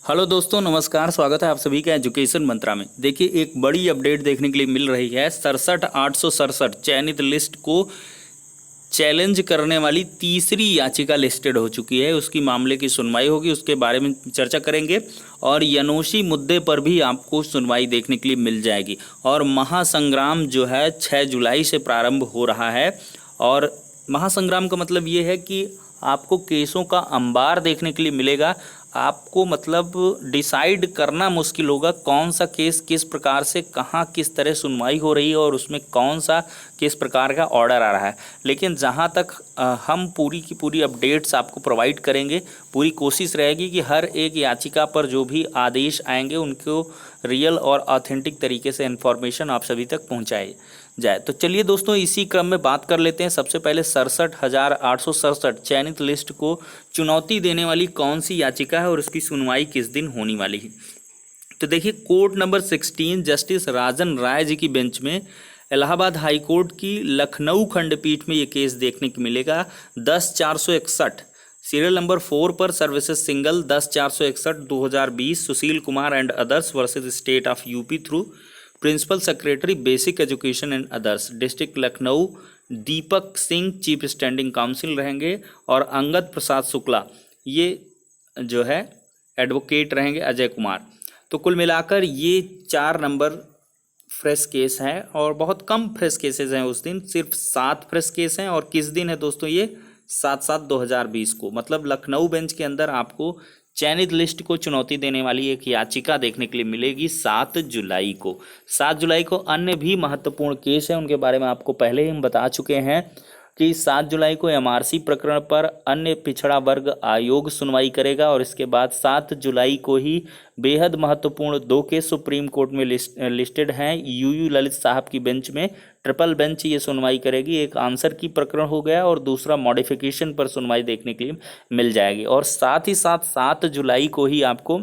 Hello दोस्तों, नमस्कार। स्वागत है आप सभी का एजुकेशन मंत्रा में। देखिए, एक बड़ी अपडेट देखने के लिए मिल रही है। 67,867 चयनित लिस्ट को चैलेंज करने वाली तीसरी याचिका लिस्टेड हो चुकी है। उसकी मामले की सुनवाई होगी, उसके बारे में चर्चा करेंगे और यनोशी मुद्दे पर भी आपको सुनवाई देखने के लिए मिल जाएगी। और महासंग्राम जो है 6 जुलाई से प्रारंभ हो रहा है। और महासंग्राम का मतलब ये है कि आपको केसों का अंबार देखने के लिए मिलेगा। आपको मतलब डिसाइड करना मुश्किल होगा कौन सा केस किस प्रकार से कहाँ किस तरह सुनवाई हो रही है और उसमें कौन सा किस प्रकार का ऑर्डर आ रहा है। लेकिन जहाँ तक हम पूरी की पूरी अपडेट्स आपको प्रोवाइड करेंगे। पूरी कोशिश रहेगी कि हर एक याचिका पर जो भी आदेश आएंगे उनको रियल और ऑथेंटिक तरीके से इन्फॉर्मेशन आप सभी तक पहुँचाए जाए। तो चलिए दोस्तों, इसी क्रम में बात कर लेते हैं। सबसे पहले 67,867 चयनित लिस्ट को चुनौती देने वाली कौन सी याचिका है और उसकी सुनवाई किस दिन होने वाली है। तो देखिए, कोर्ट नंबर 16 जस्टिस राजन राय जी की बेंच में इलाहाबाद हाई कोर्ट की लखनऊ खंडपीठ में ये केस देखने को मिलेगा। 10/461 सीरियल नंबर 4 पर services single 10/461 2020 Sushil Kumar and others versus state of UP through principal secretary basic education and others district Lucknow Deepak Singh chief standing counsel रहेंगे और अंगद प्रसाद शुक्ला ये जो है एडवोकेट रहेंगे, अजय कुमार। तो कुल मिलाकर ये 4 नंबर फ्रेश केस हैं और बहुत कम फ्रेश केसेस हैं। उस दिन सिर्फ 7 फ्रेश केस हैं। और किस दिन है दोस्तों? ये 7/7/2020 को। मतलब लखनऊ बेंच के अंदर आपको चयनित लिस्ट को चुनौती देने वाली एक याचिका देखने के लिए मिलेगी 7 जुलाई को। 7 जुलाई को अन्य भी महत्वपूर्ण केस हैं, उनके बारे में आपको पहले ही हम बता चुके हैं कि 7 जुलाई को एमआरसी प्रकरण पर अन्य पिछड़ा वर्ग आयोग सुनवाई करेगा। और इसके बाद 7 जुलाई को ही बेहद महत्वपूर्ण 2 केस सुप्रीम कोर्ट में लिस्टेड हैं। यूयू ललित साहब की बेंच में ट्रिपल बेंच ये सुनवाई करेगी। एक आंसर की प्रकरण हो गया और दूसरा मॉडिफिकेशन पर सुनवाई देखने के लिए मिल जाएगी। और साथ ही साथ 7 जुलाई को ही आपको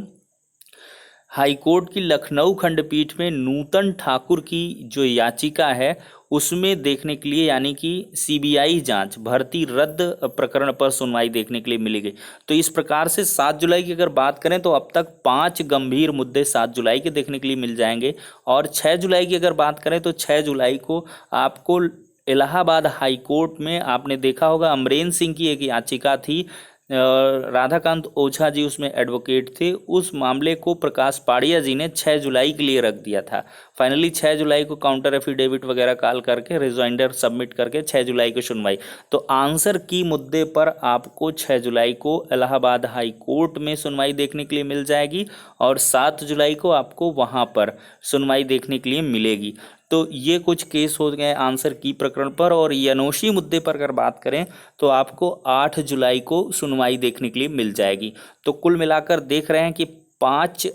हाईकोर्ट की लखनऊ खंडपीठ में नूतन ठाकुर की जो याचिका है उसमें देखने के लिए, यानी कि सीबीआई जांच भर्ती रद्द प्रकरण पर सुनवाई देखने के लिए मिलेगी। तो इस प्रकार से 7 जुलाई की अगर बात करें तो अब तक 5 गंभीर मुद्दे 7 जुलाई के देखने के लिए मिल जाएंगे। और 6 जुलाई की अगर बात करें तो 6 जुलाई को आपको इलाहाबाद हाई कोर्ट में आपने देखा होगा अमरेंद्र सिंह की एक याचिका थी। राधाकांत ओझा जी उसमें एडवोकेट थे। उस मामले को प्रकाश पाड़िया जी ने 6 जुलाई के लिए रख दिया था। फाइनली 6 जुलाई को काउंटर एफिडेविट वगैरह कॉल करके रिजॉइंडर सबमिट करके 6 जुलाई को सुनवाई। तो आंसर की मुद्दे पर आपको 6 जुलाई को इलाहाबाद हाई कोर्ट में सुनवाई देखने के लिए मिल जाएगी और 7 जुलाई को आपको वहां पर सुनवाई देखने के लिए मिलेगी। तो ये कुछ केस हो गए आंसर की प्रकरण पर। और यनोशी मुद्दे पर अगर बात करें तो आपको 8 जुलाई को सुनवाई देखने के लिए मिल जाएगी। तो कुल मिलाकर देख रहे हैं कि 5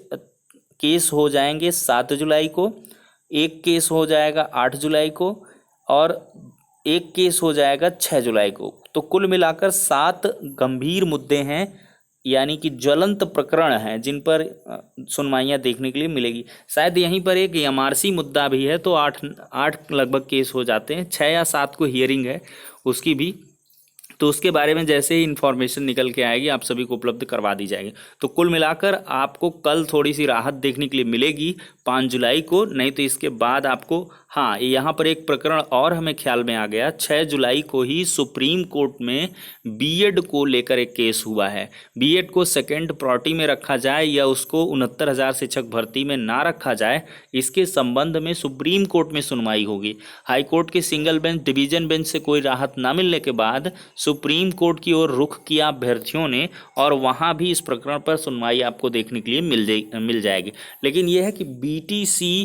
केस हो जाएंगे 7 जुलाई को, 1 केस हो जाएगा 8 जुलाई को और 1 केस हो जाएगा 6 जुलाई को। तो कुल मिलाकर 7 गंभीर मुद्दे हैं, यानी कि ज्वलंत प्रकरण हैं जिन पर सुनवाइयाँ देखने के लिए मिलेगी। शायद यहीं पर एक एमआरसी मुद्दा भी है, तो 8 लगभग केस हो जाते हैं। 6 या 7 को हियरिंग है उसकी भी, तो उसके बारे में जैसे ही इन्फॉर्मेशन निकल के आएगी आप सभी को उपलब्ध करवा दी जाएगी। तो कुल मिलाकर आपको कल थोड़ी सी राहत देखने के लिए मिलेगी 5 जुलाई को। नहीं तो इसके बाद आपको, हाँ, यहाँ पर एक प्रकरण और हमें ख्याल में आ गया। 6 जुलाई को ही सुप्रीम कोर्ट में बीएड को लेकर एक केस हुआ है। बीएड को सेकेंड प्रायोरिटी में रखा जाए या उसको 69,000 शिक्षक भर्ती में ना रखा जाए, इसके संबंध में सुप्रीम कोर्ट में सुनवाई होगी। हाई कोर्ट के सिंगल बेंच डिवीजन बेंच से कोई राहत ना मिलने के बाद सुप्रीम कोर्ट की ओर रुख किया अभ्यर्थियों ने और वहां भी इस प्रकरण पर सुनवाई आपको देखने के लिए मिल जाएगी। लेकिन यह है कि बीटीसी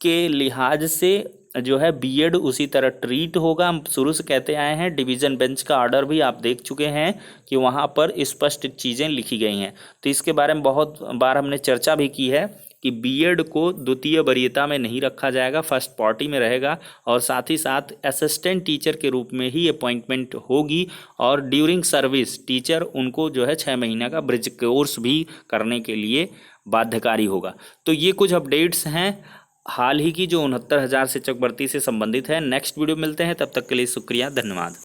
के लिहाज से जो है बीएड उसी तरह ट्रीट होगा। हम शुरू से कहते आए हैं, डिवीज़न बेंच का ऑर्डर भी आप देख चुके हैं कि वहाँ पर स्पष्ट चीज़ें लिखी गई हैं। तो इसके बारे में बहुत बार हमने चर्चा भी की है कि बीएड को द्वितीय वरीयता में नहीं रखा जाएगा, फर्स्ट पार्टी में रहेगा। और साथ ही साथ असिस्टेंट टीचर के रूप में ही अपॉइंटमेंट होगी और ड्यूरिंग सर्विस टीचर उनको जो है 6 महीने का ब्रिज कोर्स भी करने के लिए बाध्यकारी होगा। तो ये कुछ अपडेट्स हैं हाल ही की जो 69,000 शिक्षक भर्ती से संबंधित है। नेक्स्ट वीडियो मिलते हैं, तब तक के लिए शुक्रिया, धन्यवाद।